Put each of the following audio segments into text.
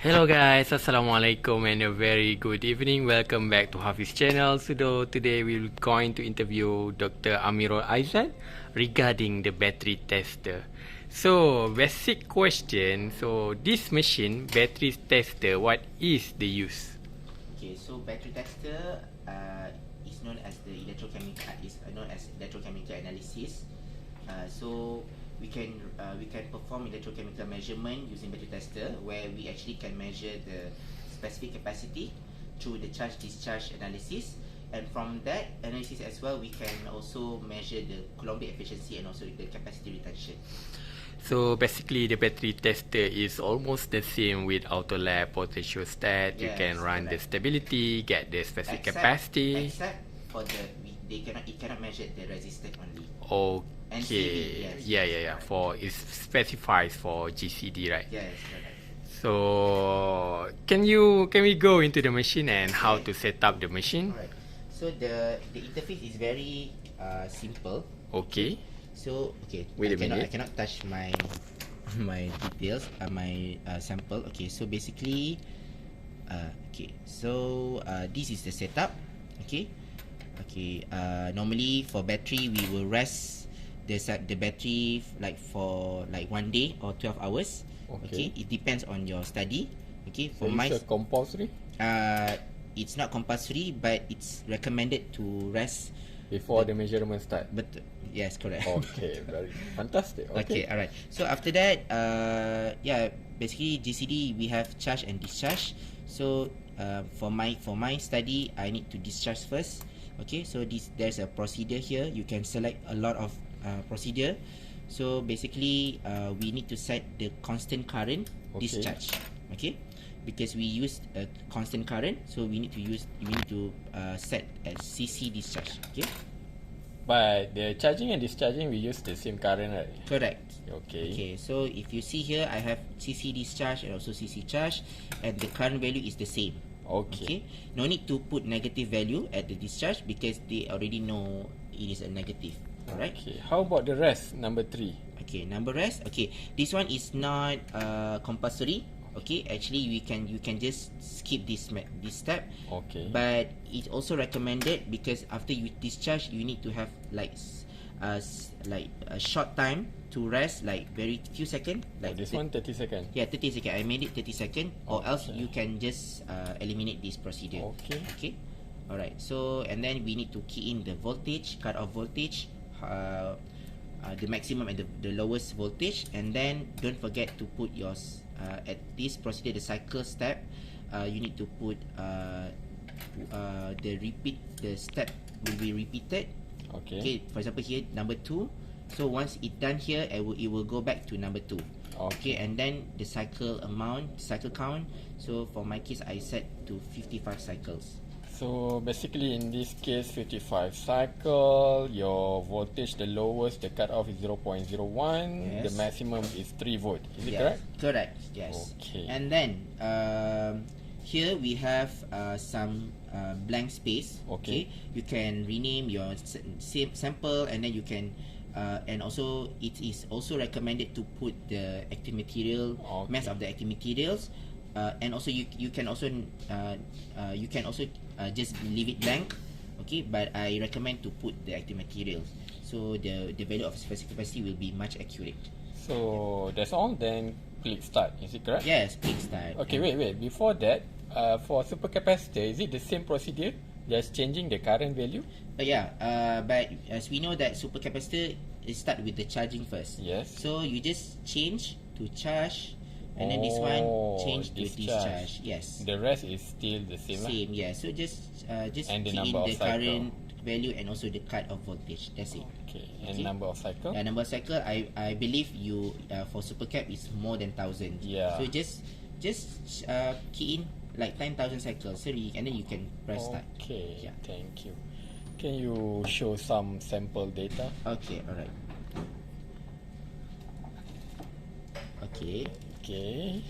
Hello guys, Assalamualaikum and a very good evening. Welcome back to Hafiz channel. So today we're going to interview Dr. Amirul Aizat regarding the battery tester. So basic question, so this machine, battery tester, what is the use? Okay, so battery tester is known as electrochemical analysis. So we can perform electrochemical measurement using battery tester, where we actually can measure the specific capacity through the charge discharge analysis, and from that analysis as well, we can also measure the Coulombic efficiency and also the capacity retention. So basically the battery tester is almost the same with auto lab potentiostat. You can run the stability, get the specific capacity. Except for it cannot measure the resistance only. Okay. NCD, yes. Yeah. For it specifies for GCD, right? Yes, correct. So can we go into the machine and how to set up the machine? Alright. So the interface is very simple. Okay. So Wait a minute. I cannot touch my details, my sample. Okay, so basically, this is the setup. Normally for battery we will rest the battery for 1 day or 12 hours. Okay, it depends on your study. Okay, for my compulsory. It's not compulsory, but it's recommended to rest before the measurement start. But yes, correct. Okay, very fantastic. Okay, alright. So after that, basically GCD we have charge and discharge. So for my study, I need to discharge first. Okay, so there's a procedure here. You can select a lot of procedure. So basically, we need to set the constant current discharge. Okay, because we use a constant current, so we need to set a CC discharge. Okay. But the charging and discharging, we use the same current, right? Correct. Okay. So if you see here, I have CC discharge and also CC charge, and the current value is the same. Okay. No need to put negative value at the discharge because they already know it is a negative. Alright. Okay. How about the rest, number 3? Okay, number rest. Okay, this one is not compulsory. Okay, actually you can just skip this step. Okay. But it's also recommended because after you discharge, you need to have like a short time to rest, like very few seconds. Like this one 30 seconds. Yeah, 30 seconds. I made it 30 seconds, or else you can just eliminate this procedure. Okay. Alright. So and then we need to key in the voltage, cut-off voltage, the maximum and the lowest voltage, and then don't forget to put yours at this procedure, the cycle step. You need to put the step will be repeated. Okay, for example here number 2. So once it done here, it will go back to number 2. Okay, and then the cycle count. So for my case, I set to 55 cycles. So basically in this case 55 cycle, your voltage, the lowest, the cutoff is 0.01, the maximum is 3 volt. Is it correct? Correct, yes. Okay. And then here we have some blank space. Okay. You can rename your sample, and then you can and also it is also recommended to put the active material, mass of the active materials. And also you can also just leave it blank. Okay, but I recommend to put the active materials, so the value of specific capacity will be much accurate. So that's all. Then click start. Is it correct? Yes, click start. Okay, wait. Before that, for supercapacitor, is it the same procedure? Just changing the current value? But as we know that supercapacitor start with the charging first. Yes. So you just change to charge. And then this one change to discharge. Yes. The rest is still the same. Same, yeah. So just and key in the current value and also the cut-off voltage. That's it. Okay. And number of cycle? Number of cycle, I believe you for supercap is more than 1,000. Yeah. So just key in like 10,000 cycles. Sorry, and then you can press start. Okay. Yeah. Thank you. Can you show some sample data? Okay. Alright. Okay.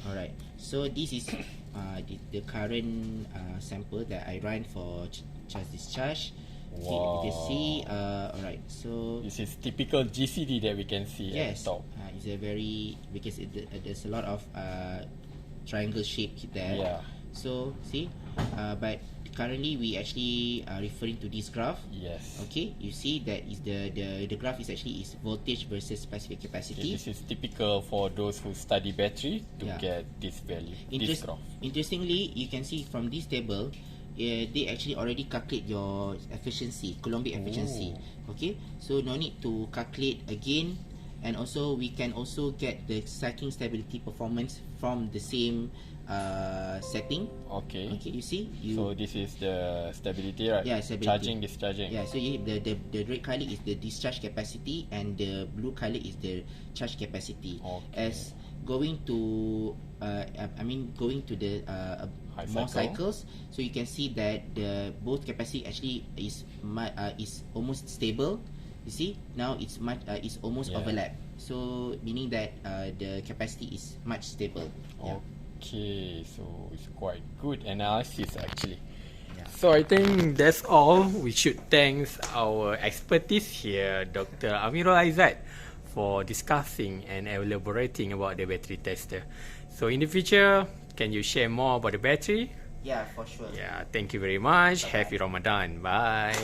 Alright. So this is the current sample that I run for charge discharge. Wow. Okay, you can see. Alright. So this is typical GCD that we can see at the top. It's a very because there's a lot of triangle shape there. Yeah. So see, but currently we actually are referring to this graph. Yes. Okay, you see that is the graph is actually is voltage versus specific Okay, capacity. this is typical for those who study battery to Yeah. get this value, this graph. Interestingly, you can see from this table, they actually already calculate your efficiency, Coulombic efficiency. Okay, so no need to calculate again, and also we can also get the cycling stability performance from the same setting. Okay. Okay, you see, So this is the stability, right? Yeah, stability. Charging, discharging. Yeah, so the red color is the discharge capacity and the blue color is the charge capacity. Okay. As going to going to the High more cycle. cycles, so you can see that the both capacity actually is almost stable. You see, now it's is almost Yeah. overlap. So meaning that the capacity is much stable. Yeah. Okay, so it's quite good analysis actually. So I think that's all. We should thank our expertise here, Dr. Amirul Aizat, for discussing and elaborating about the battery tester. So in the future, can you share more about the battery? Yeah, for sure. Yeah, thank you very much. Happy Ramadan. Bye.